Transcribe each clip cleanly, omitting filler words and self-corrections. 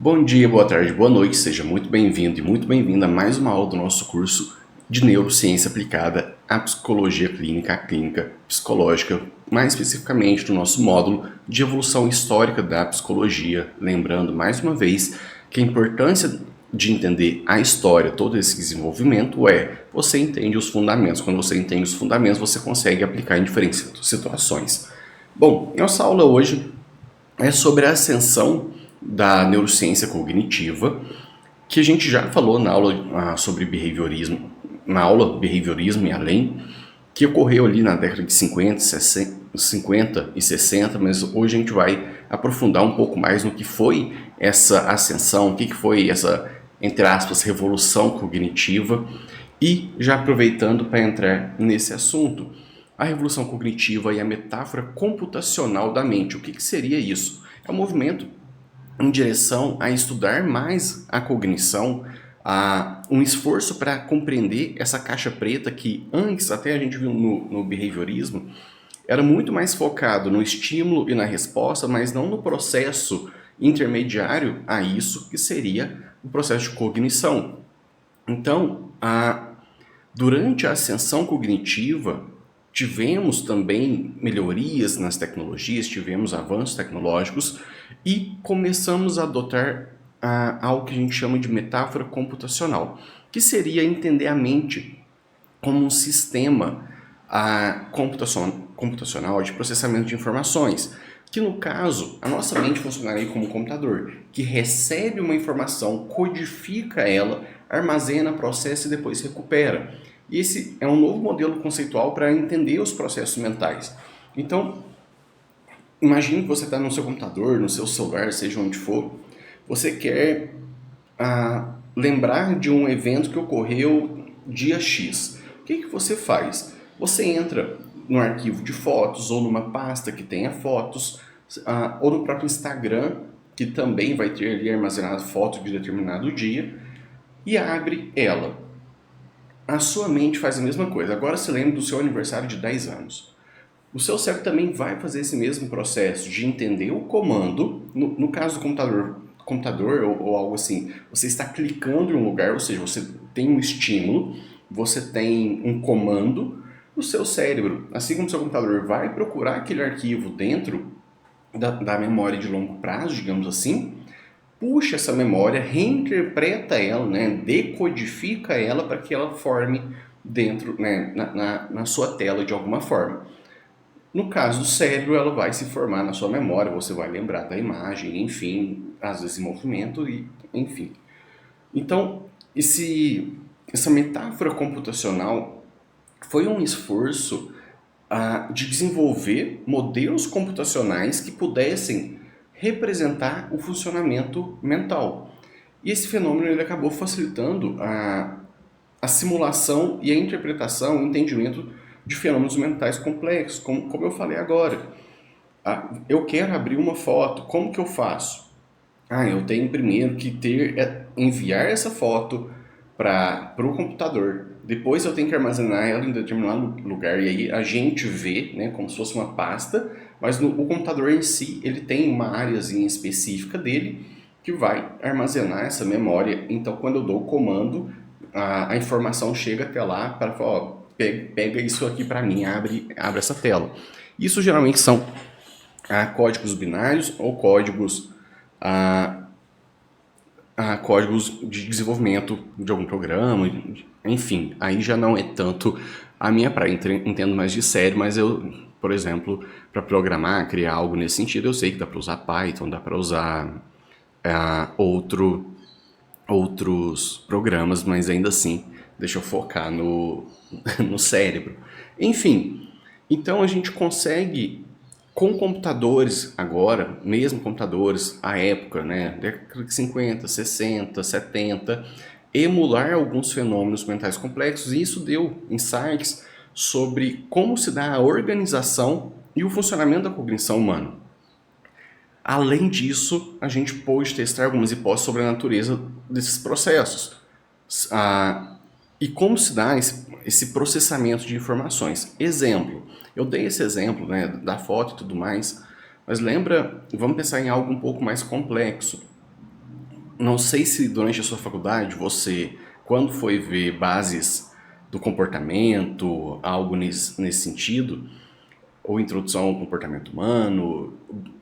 Bom dia, boa tarde, boa noite, seja muito bem-vindo e muito bem-vinda a mais uma aula do nosso curso de Neurociência Aplicada à Psicologia Clínica, à Clínica Psicológica, mais especificamente do nosso módulo de Evolução Histórica da Psicologia. Lembrando, mais uma vez, que a importância de entender a história, todo esse desenvolvimento você entende os fundamentos. Quando você entende os fundamentos, você consegue aplicar em diferentes situações. Bom, nossa aula hoje é sobre a ascensão da neurociência cognitiva, que a gente já falou na aula sobre behaviorismo, na aula Behaviorismo e Além, que ocorreu ali na década de 50 e 60, mas hoje a gente vai aprofundar um pouco mais no que foi essa ascensão, o que foi essa, entre aspas, revolução cognitiva, e já aproveitando para entrar nesse assunto, a revolução cognitiva e a metáfora computacional da mente. O que seria isso? É um movimento em direção a estudar mais a cognição, a um esforço para compreender essa caixa preta que antes, até a gente viu no behaviorismo, era muito mais focado no estímulo e na resposta, mas não no processo intermediário a isso, que seria o processo de cognição. Então, durante a ascensão cognitiva, tivemos também melhorias nas tecnologias, tivemos avanços tecnológicos e começamos a adotar algo que a gente chama de metáfora computacional, que seria entender a mente como um sistema computacional de processamento de informações, que no caso, a nossa mente funcionaria como um computador, que recebe uma informação, codifica ela, armazena, processa e depois recupera. E esse é um novo modelo conceitual para entender os processos mentais. Então, imagine que você está no seu computador, no seu celular, seja onde for, você quer lembrar de um evento que ocorreu dia X. O que você faz? Você entra no arquivo de fotos ou numa pasta que tenha fotos, ou no próprio Instagram, que também vai ter ali armazenado fotos de determinado dia, e abre ela. A sua mente faz a mesma coisa. Agora se lembre do seu aniversário de 10 anos. O seu cérebro também vai fazer esse mesmo processo de entender o comando, no caso do computador ou algo assim, você está clicando em um lugar, ou seja, você tem um estímulo, você tem um comando no seu cérebro. Assim como o seu computador vai procurar aquele arquivo dentro da memória de longo prazo, digamos assim, puxa essa memória, reinterpreta ela, decodifica ela para que ela forme dentro, na sua tela de alguma forma. No caso do cérebro, ela vai se formar na sua memória, você vai lembrar da imagem, enfim, às vezes em movimento, e enfim. Então, essa metáfora computacional foi um esforço de desenvolver modelos computacionais que pudessem representar o funcionamento mental. E esse fenômeno ele acabou facilitando a simulação e a interpretação, o entendimento de fenômenos mentais complexos, como eu falei agora. Eu quero abrir uma foto, como que eu faço? Eu tenho primeiro que enviar essa foto para o computador. Depois eu tenho que armazenar ela em determinado lugar e aí a gente vê, como se fosse uma pasta, mas o computador em si ele tem uma áreazinha específica dele que vai armazenar essa memória. Então quando eu dou o comando, a informação chega até lá para falar, pega isso aqui para mim, abre essa tela. Isso geralmente são códigos binários ou códigos códigos de desenvolvimento de algum programa, enfim, aí já não é tanto a minha praia, entendo mais de série, mas eu, por exemplo, para programar, criar algo nesse sentido, eu sei que dá para usar Python, dá para usar outros programas, mas ainda assim, deixa eu focar no cérebro. Enfim, então a gente consegue, com computadores agora, mesmo computadores à época, década de 50, 60, 70, emular alguns fenômenos mentais complexos, e isso deu insights sobre como se dá a organização e o funcionamento da cognição humana. Além disso, a gente pôde testar algumas hipóteses sobre a natureza desses processos e como se dá esse processamento de informações. Exemplo, eu dei esse exemplo da foto e tudo mais, mas lembra, vamos pensar em algo um pouco mais complexo. Não sei se durante a sua faculdade você, quando foi ver bases do comportamento, algo nesse sentido, ou introdução ao comportamento humano,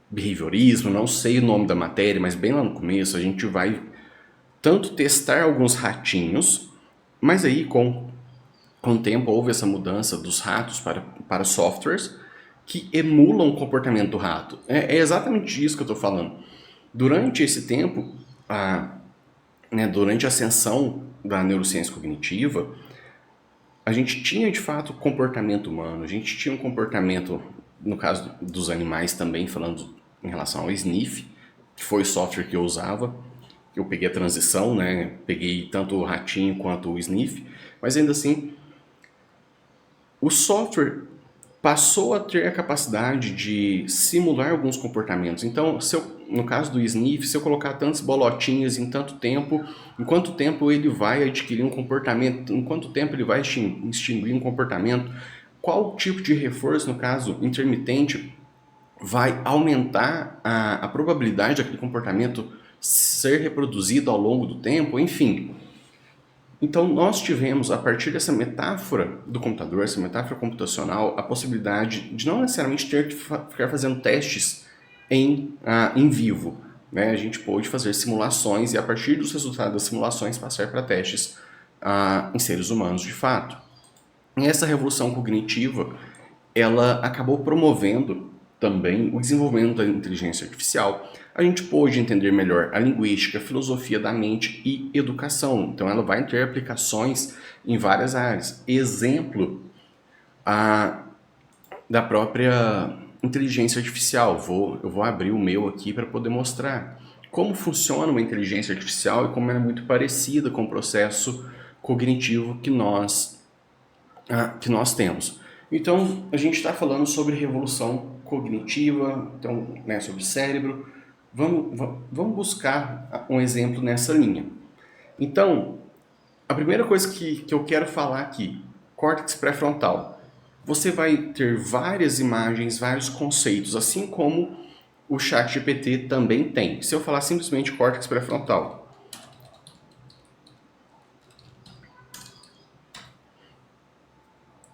behaviorismo, não sei o nome da matéria, mas bem lá no começo a gente vai tanto testar alguns ratinhos, mas aí com o tempo houve essa mudança dos ratos para softwares que emulam o comportamento do rato. É exatamente isso que eu estou falando. Durante esse tempo, durante a ascensão da neurociência cognitiva, a gente tinha de fato comportamento humano, a gente tinha um comportamento, no caso dos animais também, falando em relação ao Sniff, que foi o software que eu usava. Eu peguei a transição, né? Peguei tanto o ratinho quanto o Sniff, mas ainda assim o software passou a ter a capacidade de simular alguns comportamentos. Então, no caso do Sniff, se eu colocar tantas bolotinhas em tanto tempo, em quanto tempo ele vai adquirir um comportamento, em quanto tempo ele vai extinguir um comportamento, qual tipo de reforço, no caso intermitente, vai aumentar a probabilidade daquele comportamento ser reproduzido ao longo do tempo, enfim. Então, nós tivemos, a partir dessa metáfora do computador, essa metáfora computacional, a possibilidade de não necessariamente ter que ficar fazendo testes em vivo. Né? A gente pôde fazer simulações e, a partir dos resultados das simulações, passar para testes em seres humanos de fato. E essa revolução cognitiva, ela acabou promovendo também o desenvolvimento da inteligência artificial. A gente pôde entender melhor a linguística, a filosofia da mente e educação. Então ela vai ter aplicações em várias áreas. Exemplo da própria inteligência artificial. Eu vou abrir o meu aqui para poder mostrar como funciona uma inteligência artificial e como ela é muito parecida com o processo cognitivo que nós temos. Então, a gente está falando sobre revolução cognitiva, então, né, sobre cérebro. Vamos buscar um exemplo nessa linha. Então, a primeira coisa que eu quero falar aqui, córtex pré-frontal. Você vai ter várias imagens, vários conceitos, assim como o ChatGPT também tem. Se eu falar simplesmente córtex pré-frontal,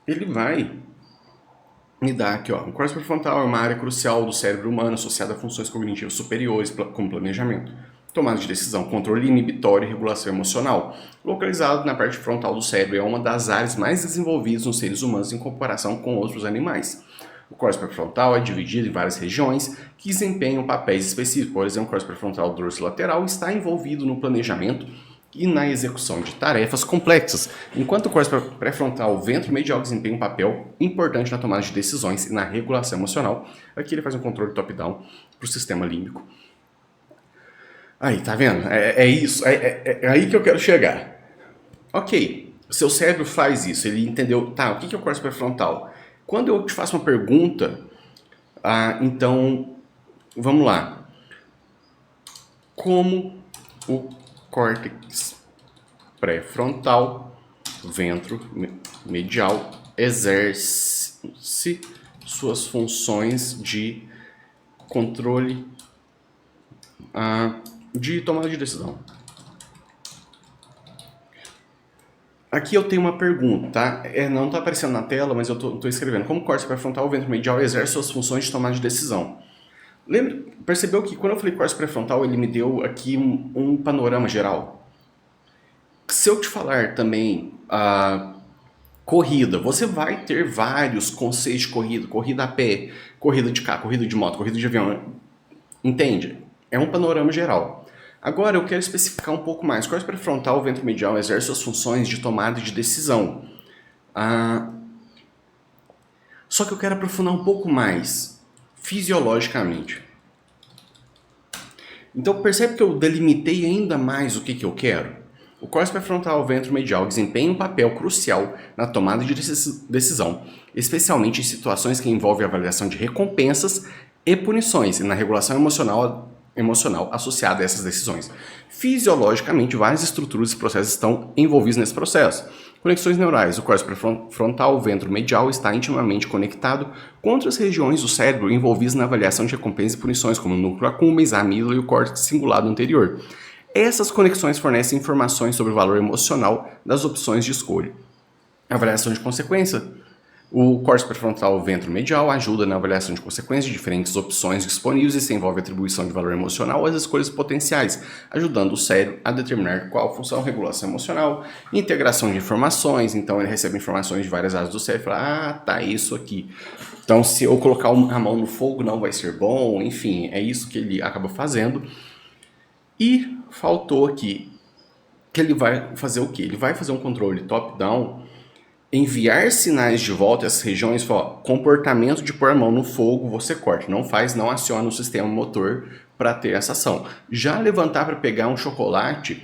ele vai me dar aqui, ó, o córtex pré-frontal é uma área crucial do cérebro humano associada a funções cognitivas superiores, como planejamento, tomada de decisão, controle inibitório e regulação emocional. Localizado na parte frontal do cérebro, é uma das áreas mais desenvolvidas nos seres humanos em comparação com outros animais. O córtex pré-frontal é dividido em várias regiões que desempenham papéis específicos. Por exemplo, o córtex pré-frontal dorsolateral está envolvido no planejamento e na execução de tarefas complexas, enquanto o córtex pré-frontal ventromedial desempenha um papel importante na tomada de decisões e na regulação emocional. Aqui ele faz um controle top-down para o sistema límbico. Aí, tá vendo? É isso, é aí que eu quero chegar. Ok, seu cérebro faz isso, ele entendeu, tá, o que é o córtex pré-frontal? Quando eu te faço uma pergunta, então, vamos lá. Como o córtex pré-frontal, ventromedial, exerce suas funções de controle de tomada de decisão. Aqui eu tenho uma pergunta, tá? Não está aparecendo na tela, mas eu estou escrevendo. Como o córtex pré-frontal, o ventromedial exerce suas funções de tomada de decisão? Percebeu que quando eu falei córtex pré-frontal, ele me deu aqui um panorama geral? Se eu te falar também corrida, você vai ter vários conceitos de corrida. Corrida a pé, corrida de carro, corrida de moto, corrida de avião. Entende? É um panorama geral. Agora eu quero especificar um pouco mais. O córtex pré-frontal, o ventromedial, exerce suas funções de tomada de decisão. Só que eu quero aprofundar um pouco mais, fisiologicamente. Então percebe que eu delimitei ainda mais o que eu quero? O córtex pré-frontal, o ventromedial, desempenha um papel crucial na tomada de decisão, especialmente em situações que envolvem a avaliação de recompensas e punições e na regulação emocional associada a essas decisões. Fisiologicamente, várias estruturas e processos estão envolvidos nesse processo. Conexões neurais. O córtex pré-frontal, o ventromedial, está intimamente conectado com outras regiões do cérebro envolvidas na avaliação de recompensas e punições, como o núcleo accumbens, a amígdala e o córtex cingulado anterior. Essas conexões fornecem informações sobre o valor emocional das opções de escolha. Avaliação de consequência. O córtex pré-frontal ventromedial ajuda na avaliação de consequências de diferentes opções disponíveis e se envolve a atribuição de valor emocional às escolhas potenciais, ajudando o cérebro a determinar qual função, regulação emocional, integração de informações. Então ele recebe informações de várias áreas do cérebro e fala, tá, isso aqui. Então se eu colocar a mão no fogo não vai ser bom, enfim, é isso que ele acaba fazendo. E faltou aqui que ele vai fazer o quê? Ele vai fazer um controle top-down, enviar sinais de volta a essas regiões, falar, comportamento de pôr a mão no fogo, você corta, não faz, não aciona o sistema motor para ter essa ação. Já levantar para pegar um chocolate,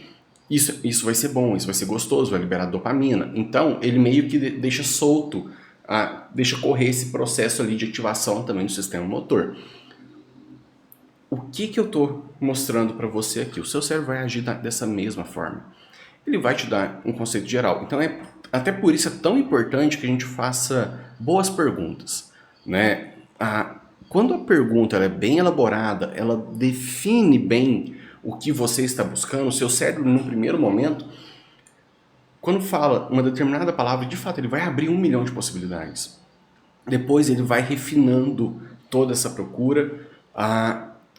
isso vai ser bom, isso vai ser gostoso, vai liberar dopamina. Então, ele meio que deixa solto, deixa correr esse processo ali de ativação também do sistema motor. O que eu estou mostrando para você aqui? O seu cérebro vai agir dessa mesma forma. Ele vai te dar um conceito geral. Então, até por isso é tão importante que a gente faça boas perguntas, né? Quando a pergunta ela é bem elaborada, ela define bem o que você está buscando, o seu cérebro, no primeiro momento, quando fala uma determinada palavra, de fato, ele vai abrir 1 milhão de possibilidades. Depois ele vai refinando toda essa procura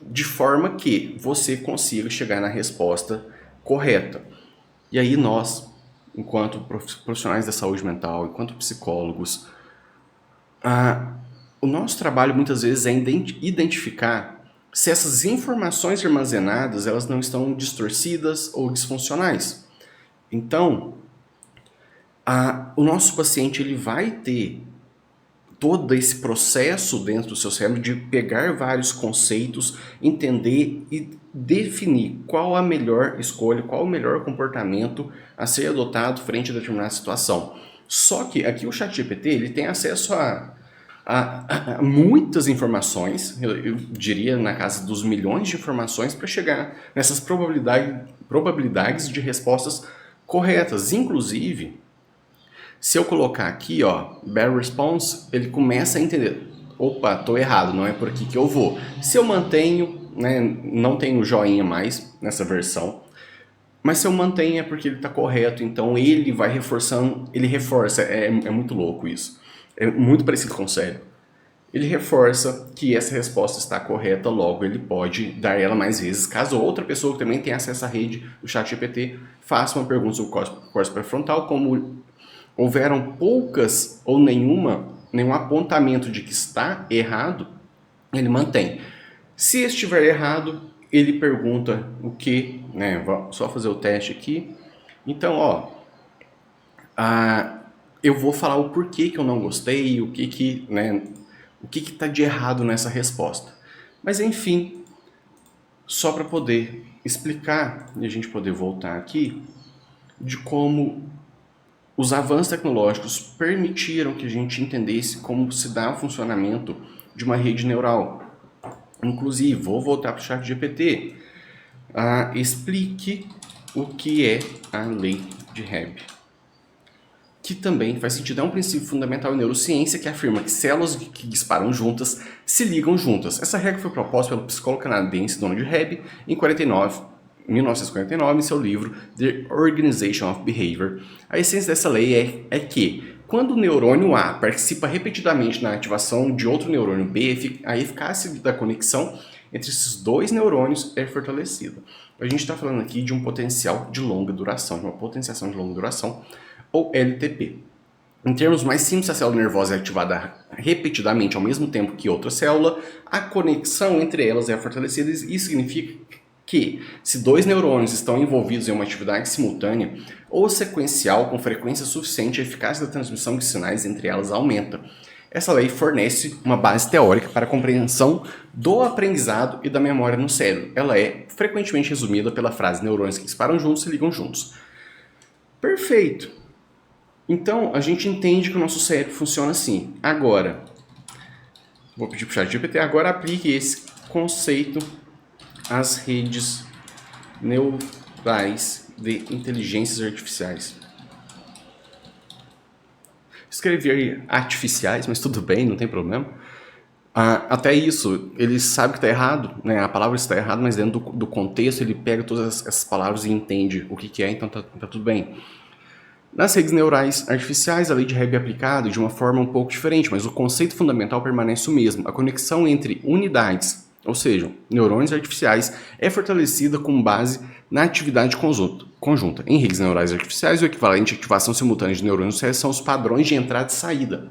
de forma que você consiga chegar na resposta correta. E aí nós, enquanto profissionais da saúde mental, enquanto psicólogos, o nosso trabalho muitas vezes é identificar se essas informações armazenadas elas não estão distorcidas ou disfuncionais. Então, o nosso paciente ele vai ter todo esse processo dentro do seu cérebro de pegar vários conceitos, entender e definir qual a melhor escolha, qual o melhor comportamento a ser adotado frente a determinada situação. Só que aqui o ChatGPT ele tem acesso a muitas informações, eu diria na casa dos milhões de informações para chegar nessas probabilidades de respostas corretas. Inclusive, se eu colocar aqui, ó, Bear Response, ele começa a entender. Opa, tô errado, não é por aqui que eu vou. Se eu mantenho, né, não tenho joinha mais nessa versão, mas se eu mantenho é porque ele está correto, então ele vai reforçando, ele reforça, é muito louco isso. É muito parecido com o cérebro. Ele reforça que essa resposta está correta, logo ele pode dar ela mais vezes. Caso outra pessoa que também tenha acesso à rede do ChatGPT faça uma pergunta sobre o córtex pré-frontal, como houveram poucas ou nenhum apontamento de que está errado, ele mantém. Se estiver errado, ele pergunta o que, né? Vou só fazer o teste aqui. Então, ó, eu vou falar o porquê que eu não gostei, o que está de errado nessa resposta. Mas enfim, só para poder explicar e a gente poder voltar aqui de como os avanços tecnológicos permitiram que a gente entendesse como se dá o funcionamento de uma rede neural. Inclusive, vou voltar para o ChatGPT. Explique o que é a lei de Hebb, que também faz sentido. É um princípio fundamental em neurociência que afirma que células que disparam juntas se ligam juntas. Essa regra foi proposta pelo psicólogo canadense Donald Hebb em 1949, em seu livro The Organization of Behavior. A essência dessa lei é que, quando o neurônio A participa repetidamente na ativação de outro neurônio B, a eficácia da conexão entre esses dois neurônios é fortalecida. A gente está falando aqui de um potencial de longa duração, de uma potenciação de longa duração, ou LTP. Em termos mais simples, se a célula nervosa é ativada repetidamente ao mesmo tempo que outra célula, a conexão entre elas é fortalecida. Isso significa que, se dois neurônios estão envolvidos em uma atividade simultânea ou sequencial com frequência suficiente, a eficácia da transmissão de sinais entre elas aumenta. Essa lei fornece uma base teórica para a compreensão do aprendizado e da memória no cérebro. Ela é frequentemente resumida pela frase: neurônios que disparam juntos se ligam juntos. Perfeito! Então, a gente entende que o nosso cérebro funciona assim. Agora, vou pedir para o ChatGPT, agora aplique esse conceito às redes neurais de inteligências artificiais. Escrevi artificiais, mas tudo bem, não tem problema. Até isso, ele sabe que está errado, né? A palavra está errada, mas dentro do contexto ele pega todas essas palavras e entende o que é, então tá tudo bem. Nas redes neurais artificiais, a lei de Hebb é aplicada de uma forma um pouco diferente, mas o conceito fundamental permanece o mesmo. A conexão entre unidades, ou seja, neurônios artificiais, é fortalecida com base na atividade conjunta. Em redes neurais artificiais, o equivalente à ativação simultânea de neurônios são os padrões de entrada e saída.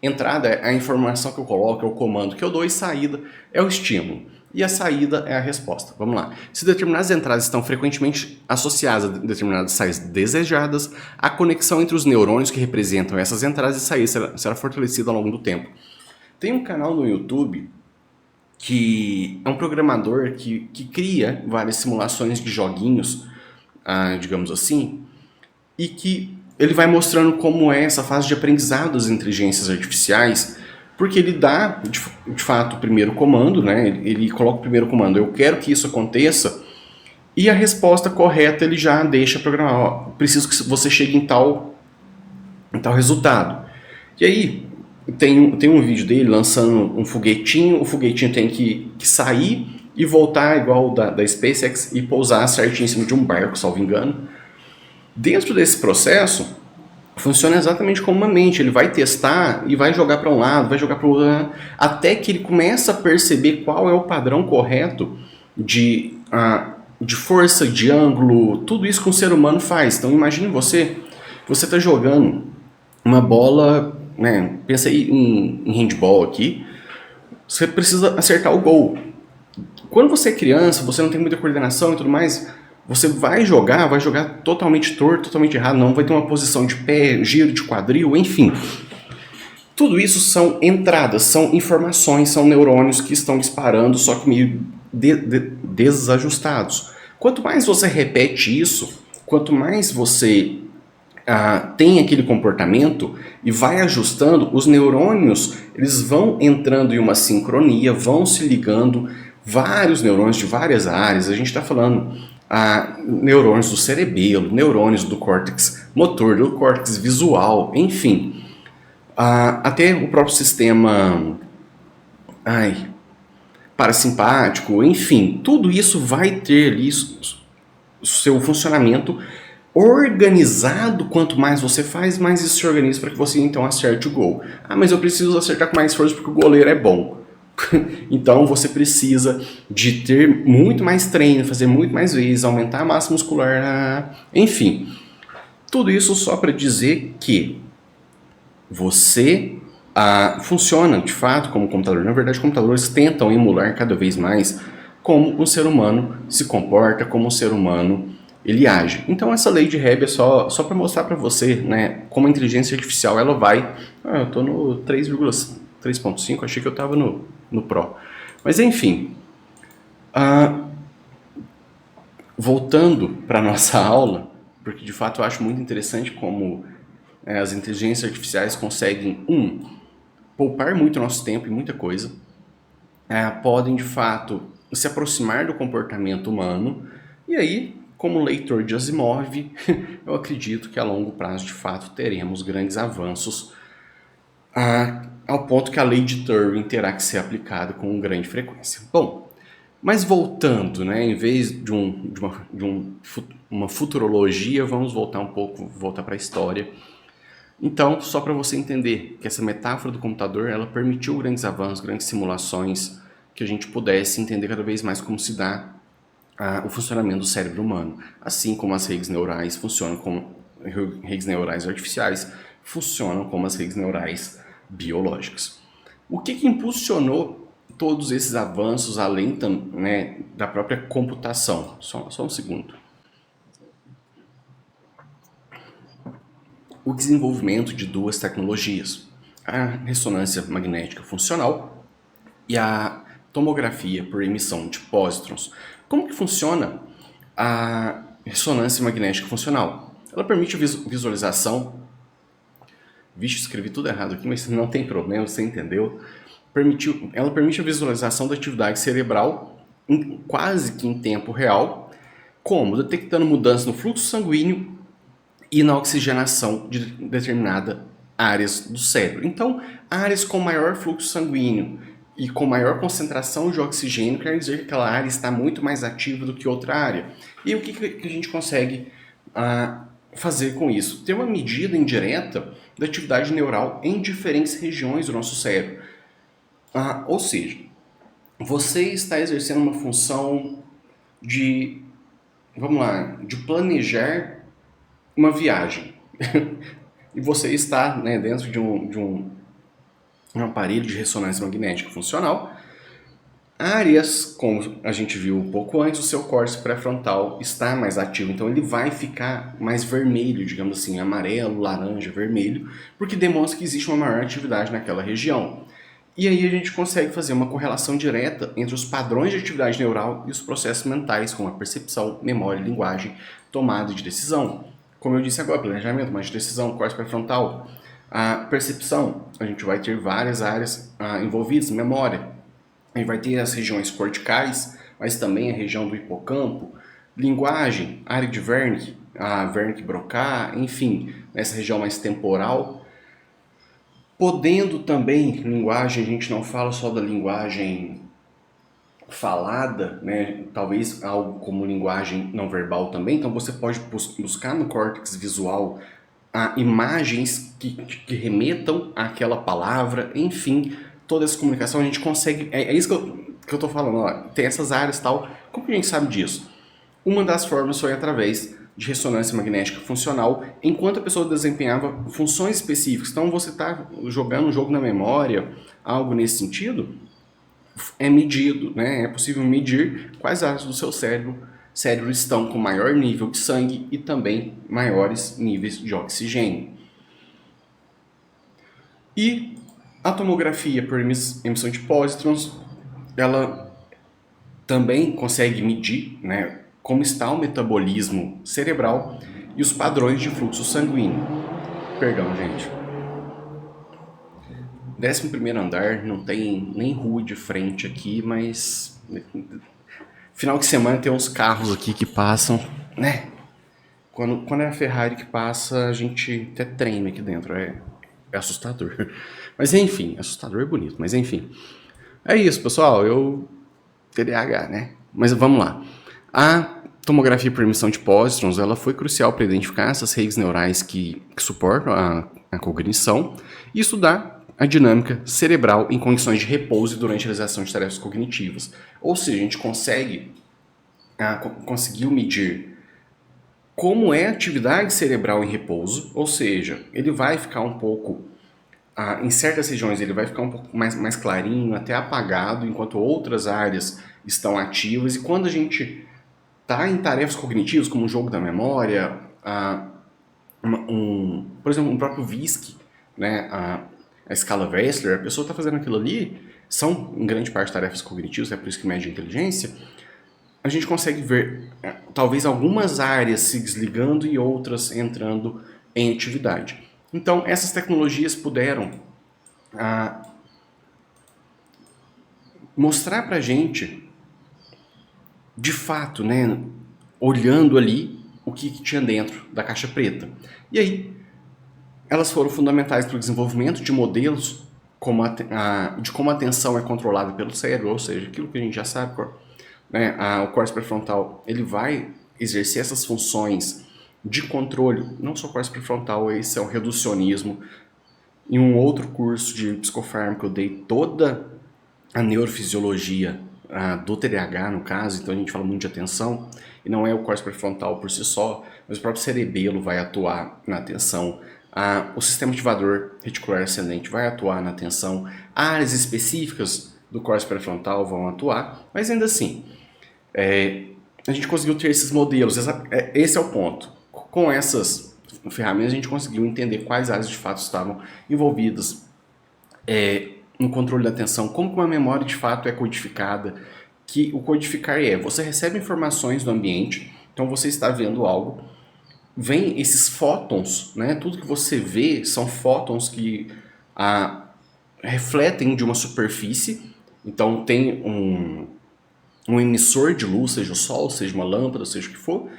Entrada é a informação que eu coloco, é o comando que eu dou, e saída é o estímulo. E a saída é a resposta. Vamos lá. Se determinadas entradas estão frequentemente associadas a determinadas saídas desejadas, a conexão entre os neurônios que representam essas entradas e saídas será fortalecida ao longo do tempo. Tem um canal no YouTube que é um programador que cria várias simulações de joguinhos, digamos assim, e que ele vai mostrando como é essa fase de aprendizado das inteligências artificiais, porque ele dá, de fato, o primeiro comando, né? Ele coloca o primeiro comando, eu quero que isso aconteça, e a resposta correta ele já deixa programar, ó, preciso que você chegue em tal resultado. E aí, tem um vídeo dele lançando um foguetinho, o foguetinho tem que sair e voltar igual da SpaceX e pousar certinho em cima de um barco, salvo engano. Dentro desse processo, funciona exatamente como uma mente. Ele vai testar e vai jogar para um lado, vai jogar para o outro, até que ele começa a perceber qual é o padrão correto de força, de ângulo, tudo isso que um ser humano faz. Então imagine você está jogando uma bola, né, pensa aí em handball aqui, você precisa acertar o gol. Quando você é criança, você não tem muita coordenação e tudo mais, você vai jogar totalmente torto, totalmente errado, não vai ter uma posição de pé, giro de quadril, enfim. Tudo isso são entradas, são informações, são neurônios que estão disparando, só que meio desajustados. Quanto mais você repete isso, quanto mais você tem aquele comportamento e vai ajustando, os neurônios eles vão entrando em uma sincronia, vão se ligando, vários neurônios de várias áreas, a gente está falando neurônios do cerebelo, neurônios do córtex motor, do córtex visual, enfim. Até o próprio sistema parasimpático, enfim, tudo isso vai ter ali o seu funcionamento organizado. Quanto mais você faz, mais isso se organiza para que você então acerte o gol. Mas eu preciso acertar com mais força porque o goleiro é bom. Então você precisa de ter muito mais treino, fazer muito mais vezes, aumentar a massa muscular, enfim. Tudo isso só para dizer que você funciona de fato como computador. Na verdade, computadores tentam emular cada vez mais como um ser humano se comporta, como um ser humano ele age. Então essa lei de Hebb é só para mostrar para você, né, como a inteligência artificial ela vai. Eu estou no 3.5, achei que eu estava no Pro. Mas enfim, voltando para a nossa aula, porque de fato eu acho muito interessante como as inteligências artificiais conseguem, poupar muito nosso tempo e muita coisa, podem de fato se aproximar do comportamento humano, e aí, como leitor de Asimov, eu acredito que a longo prazo de fato teremos grandes avanços, ao ponto que a lei de Turing terá que ser aplicada com grande frequência. Bom, mas voltando, né, em vez de uma futurologia, vamos voltar para a história. Então, só para você entender que essa metáfora do computador, ela permitiu grandes avanços, grandes simulações, que a gente pudesse entender cada vez mais como se dá o funcionamento do cérebro humano. Assim como as redes neurais funcionam como redes neurais artificiais, funcionam como as redes neurais biológicas. O que impulsionou todos esses avanços, além, né, da própria computação? Só um segundo. O desenvolvimento de duas tecnologias, a ressonância magnética funcional e a tomografia por emissão de pósitrons. Como que funciona a ressonância magnética funcional? Ela permite visualização... Vixe, escrevi tudo errado aqui, mas não tem problema, você entendeu? Ela permite a visualização da atividade cerebral quase que em tempo real, como detectando mudanças no fluxo sanguíneo e na oxigenação de determinada áreas do cérebro. Então, áreas com maior fluxo sanguíneo e com maior concentração de oxigênio quer dizer que aquela área está muito mais ativa do que outra área. E o que a gente consegue fazer com isso? Ter uma medida indireta da atividade neural em diferentes regiões do nosso cérebro. Ou seja, você está exercendo uma função de, vamos lá, de planejar uma viagem. E você está, né, dentro de um aparelho de ressonância magnética funcional. Áreas, como a gente viu um pouco antes, o seu córtex pré-frontal está mais ativo, então ele vai ficar mais vermelho, digamos assim, amarelo, laranja, vermelho, porque demonstra que existe uma maior atividade naquela região. E aí a gente consegue fazer uma correlação direta entre os padrões de atividade neural e os processos mentais, como a percepção, memória, linguagem, tomada de decisão. Como eu disse agora, planejamento, tomada de decisão, córtex pré-frontal. A percepção, a gente vai ter várias áreas envolvidas, memória. A gente vai ter as regiões corticais, mas também a região do hipocampo. Linguagem, área de Wernicke, a Wernicke-Broca, enfim, nessa região mais temporal. Podendo também, linguagem, a gente não fala só da linguagem falada, né? Talvez algo como linguagem não verbal também. Então você pode buscar no córtex visual imagens que remetam àquela palavra, enfim, toda essa comunicação a gente consegue. É isso que eu tô falando, ó, tem essas áreas e tal. Como que a gente sabe disso? Uma das formas foi através de ressonância magnética funcional, enquanto a pessoa desempenhava funções específicas. Então você está jogando um jogo na memória, algo nesse sentido, é medido, né? É possível medir quais áreas do seu cérebro estão com maior nível de sangue e também maiores níveis de oxigênio. E a tomografia por emissão de pósitrons, ela também consegue medir, né, como está o metabolismo cerebral e os padrões de fluxo sanguíneo. Perdão, gente. 11º andar, não tem nem rua de frente aqui, mas final de semana tem uns carros aqui que passam, né? Quando é a Ferrari que passa, a gente até treme aqui dentro, é assustador. Mas enfim, assustador é bonito, mas enfim. É isso, pessoal, TDAH, né? Mas vamos lá. A tomografia por emissão de pósitrons, ela foi crucial para identificar essas redes neurais que suportam a cognição e estudar a dinâmica cerebral em condições de repouso e durante a realização de tarefas cognitivas. Ou seja, a gente conseguiu medir como é a atividade cerebral em repouso, ou seja, ele vai ficar um pouco, em certas regiões ele vai ficar um pouco mais clarinho, até apagado, enquanto outras áreas estão ativas. E quando a gente está em tarefas cognitivas, como o jogo da memória, por exemplo, um próprio VISC, né, a escala Wechsler, a pessoa está fazendo aquilo ali, são em grande parte tarefas cognitivas, é por isso que mede a inteligência. A gente consegue ver talvez algumas áreas se desligando e outras entrando em atividade. Então, essas tecnologias puderam mostrar pra gente, de fato, né, olhando ali, o que tinha dentro da caixa preta. E aí, elas foram fundamentais para o desenvolvimento de modelos de como a atenção é controlada pelo cérebro, ou seja, aquilo que a gente já sabe, né, o córtex pré-frontal ele vai exercer essas funções de controle, não só o córtex pré-frontal, esse é o reducionismo. Em um outro curso de psicofármaco eu dei toda a neurofisiologia do TDAH, no caso, então a gente fala muito de atenção, e não é o córtex pré-frontal por si só, mas o próprio cerebelo vai atuar na atenção, o sistema ativador reticular ascendente vai atuar na atenção, áreas específicas do córtex pré-frontal vão atuar, mas ainda assim, a gente conseguiu ter esses modelos, esse é o ponto. Com essas ferramentas a gente conseguiu entender quais áreas de fato estavam envolvidas no controle da atenção, como que uma memória de fato é codificada, que o codificar você recebe informações do ambiente, então você está vendo algo, vem esses fótons, né? Tudo que você vê são fótons que refletem de uma superfície, então tem um emissor de luz, seja o sol, seja uma lâmpada, seja o que for,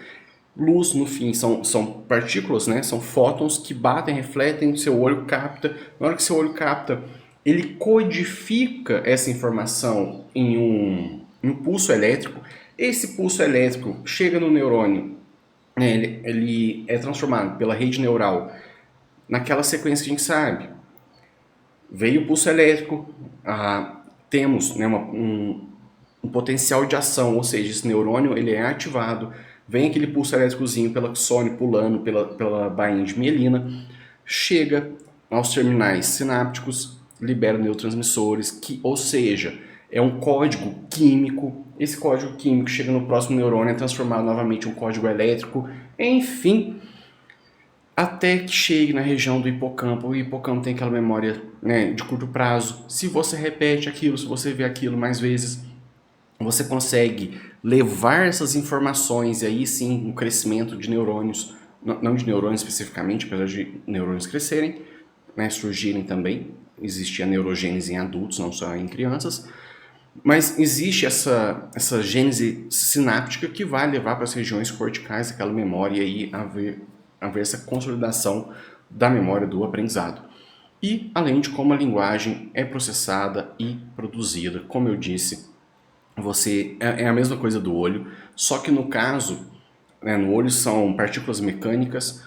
Luz, no fim, são partículas, né? São fótons que batem, refletem, seu olho capta. Na hora que seu olho capta, ele codifica essa informação em um pulso elétrico. Esse pulso elétrico chega no neurônio, né? Ele é transformado pela rede neural naquela sequência que a gente sabe. Veio o pulso elétrico, temos, né, um potencial de ação, ou seja, esse neurônio ele é ativado, vem aquele pulso elétricozinho pela axônia pulando pela bainha de mielina, chega aos terminais sinápticos, libera neurotransmissores, ou seja, é um código químico. Esse código químico chega no próximo neurônio, é transformado novamente em um código elétrico, enfim, até que chegue na região do hipocampo. O hipocampo tem aquela memória, né, de curto prazo. Se você repete aquilo, se você vê aquilo mais vezes, você consegue levar essas informações e aí sim um crescimento de neurônios, não de neurônios especificamente, apesar de neurônios crescerem, né, surgirem também. Existe a neurogênese em adultos, não só em crianças, mas existe essa gênese sináptica que vai levar para as regiões corticais aquela memória e aí haver essa consolidação da memória do aprendizado. E além de como a linguagem é processada e produzida, como eu disse, é a mesma coisa do olho, só que no caso, né, no olho são partículas mecânicas,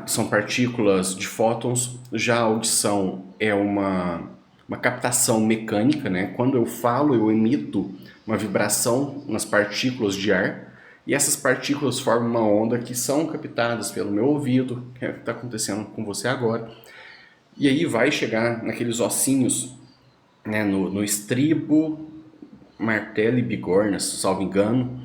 são partículas de fótons, já a audição é uma captação mecânica, né? Quando eu falo, eu emito uma vibração nas partículas de ar, e essas partículas formam uma onda que são captadas pelo meu ouvido, que é o que está acontecendo com você agora, e aí vai chegar naqueles ossinhos, né, no estribo, martelo e bigorna, salvo engano.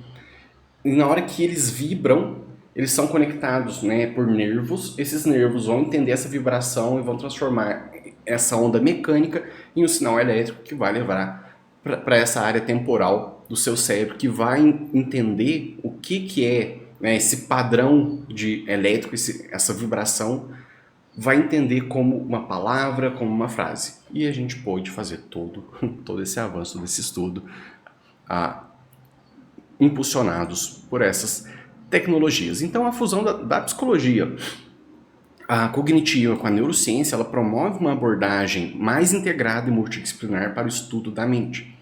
E na hora que eles vibram, eles são conectados, né, por nervos. Esses nervos vão entender essa vibração e vão transformar essa onda mecânica em um sinal elétrico que vai levar para essa área temporal do seu cérebro, que vai entender o que é, né, esse padrão de elétrico, essa vibração, vai entender como uma palavra, como uma frase. E a gente pôde fazer todo esse avanço desse estudo impulsionados por essas tecnologias. Então a fusão da psicologia a cognitiva com a neurociência, ela promove uma abordagem mais integrada e multidisciplinar para o estudo da mente,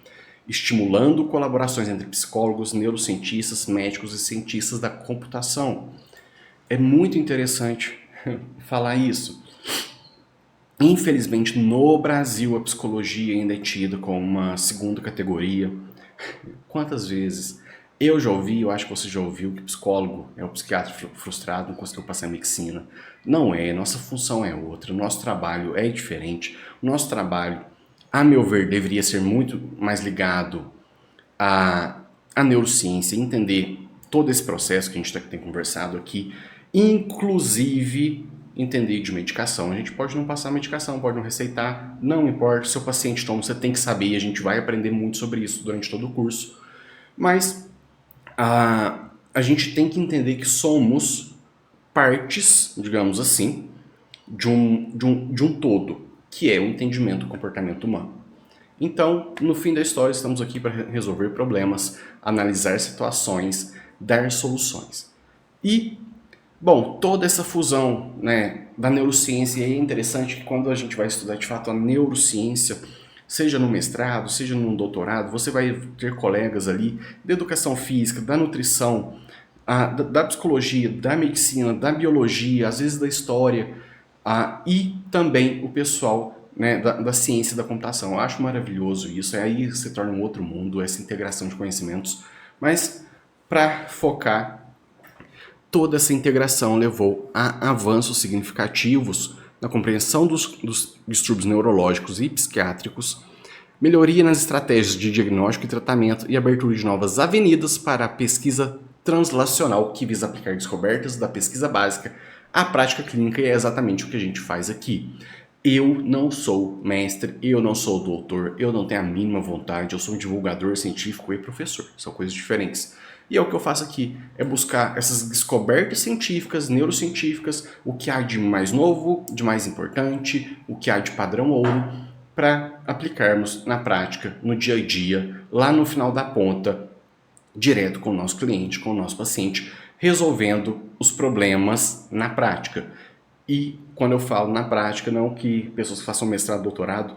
estimulando colaborações entre psicólogos, neurocientistas, médicos e cientistas da computação. É muito interessante falar isso. Infelizmente, no Brasil, a psicologia ainda é tida como uma segunda categoria. Quantas vezes eu já ouvi, eu acho que você já ouviu, que psicólogo é o psiquiatra frustrado, não conseguiu passar medicina. Não é, nossa função é outra, o nosso trabalho é diferente. O nosso trabalho, a meu ver, deveria ser muito mais ligado à neurociência, entender todo esse processo que a gente tem conversado aqui, inclusive entender de medicação. A gente pode não passar medicação, pode não receitar, não importa, seu paciente toma, você tem que saber, e a gente vai aprender muito sobre isso durante todo o curso. Mas a gente tem que entender que somos partes, digamos assim, de um todo, que é o entendimento do comportamento humano. Então, no fim da história, estamos aqui para resolver problemas, analisar situações, dar soluções. E, bom, toda essa fusão, né, da neurociência, é interessante que quando a gente vai estudar de fato a neurociência, seja no mestrado, seja no doutorado, você vai ter colegas ali da educação física, da nutrição, da psicologia, da medicina, da biologia, às vezes da história, e também o pessoal, né, da ciência da computação. Eu acho maravilhoso isso, aí se torna um outro mundo, essa integração de conhecimentos. Mas, para focar, toda essa integração levou a avanços significativos na compreensão dos distúrbios neurológicos e psiquiátricos, melhoria nas estratégias de diagnóstico e tratamento e abertura de novas avenidas para a pesquisa translacional que visa aplicar descobertas da pesquisa básica à prática clínica, e é exatamente o que a gente faz aqui. Eu não sou mestre, eu não sou doutor, eu não tenho a mínima vontade, eu sou um divulgador científico e professor, são coisas diferentes. E é o que eu faço aqui, é buscar essas descobertas científicas, neurocientíficas, o que há de mais novo, de mais importante, o que há de padrão ouro, para aplicarmos na prática, no dia a dia, lá no final da ponta, direto com o nosso cliente, com o nosso paciente, resolvendo os problemas na prática. E quando eu falo na prática, não que pessoas que façam mestrado, doutorado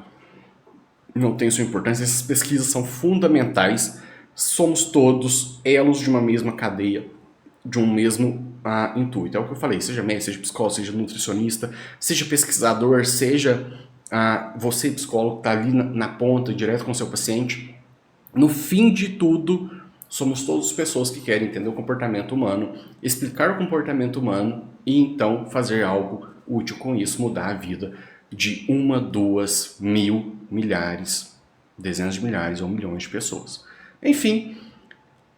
não tenham sua importância, essas pesquisas são fundamentais. Somos todos elos de uma mesma cadeia, de um mesmo intuito. É o que eu falei, seja médico, seja psicólogo, seja nutricionista, seja pesquisador, seja você psicólogo que está ali na ponta, direto com o seu paciente. No fim de tudo, somos todas pessoas que querem entender o comportamento humano, explicar o comportamento humano e então fazer algo útil com isso, mudar a vida de 1, 2, 1000, milhares, dezenas de milhares ou milhões de pessoas. Enfim,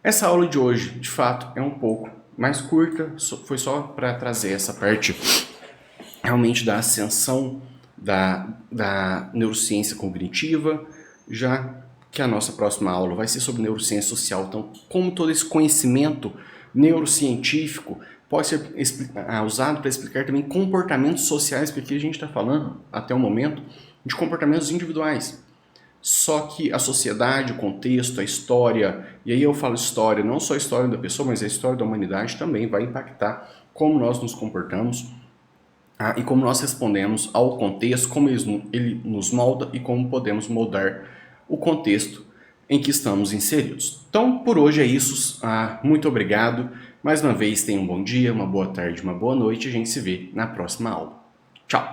essa aula de hoje, de fato, é um pouco mais curta, foi só para trazer essa parte realmente da ascensão da neurociência cognitiva, já que a nossa próxima aula vai ser sobre neurociência social. Então, como todo esse conhecimento neurocientífico pode ser usado para explicar também comportamentos sociais, porque a gente está falando, até o momento, de comportamentos individuais. Só que a sociedade, o contexto, a história, e aí eu falo história, não só a história da pessoa, mas a história da humanidade também vai impactar como nós nos comportamos e como nós respondemos ao contexto, como ele nos molda e como podemos moldar o contexto em que estamos inseridos. Então, por hoje é isso. Muito obrigado. Mais uma vez, tenha um bom dia, uma boa tarde, uma boa noite. A gente se vê na próxima aula. Tchau!